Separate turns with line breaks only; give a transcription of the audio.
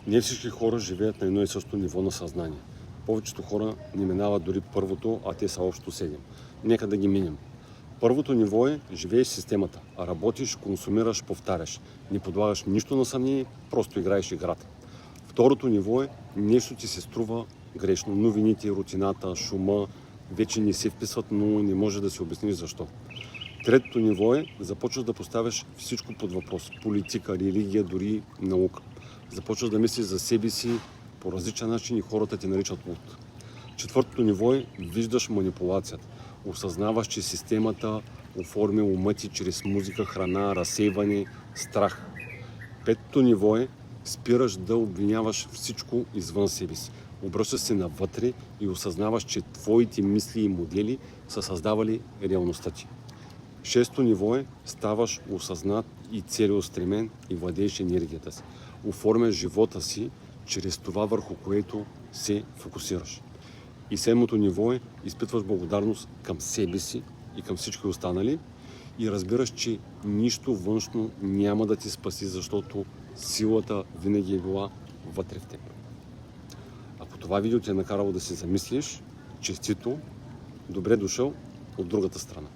Не всички хора живеят на едно и също ниво на съзнание. Повечето хора не минават дори първото, а те са общо 7. Нека да ги минем. Първото ниво е живееш в системата, а работиш, консумираш, повтаряш. Не подлагаш нищо на съмнение, просто играеш играта. Второто ниво е нещо ти се струва грешно. Новините, рутината, шума вече не се вписват, но не може да си обясниш защо. Третото ниво е започваш да поставяш всичко под въпрос. Политика, религия, дори наука. Започваш да мислиш за себе си по различен начин и хората те наричат луд. Четвъртото ниво е виждаш манипулацията. Осъзнаваш, че системата оформя ума ти чрез музика, храна, разсейване, страх. Петото ниво е спираш да обвиняваш всичко извън себе си. Обръщаш се навътре и осъзнаваш, че твоите мисли и модели са създавали реалността ти. Шесто ниво е ставаш осъзнат и целеустремен и владееш енергията си. Оформяш живота си чрез това, върху което се фокусираш. И седмото ниво е изпитваш благодарност към себе си и към всички останали и разбираш, че нищо външно няма да ти спаси, защото силата винаги е била вътре в теб. Ако това видео те е накарало да се замислиш, честито, добре дошъл от другата страна.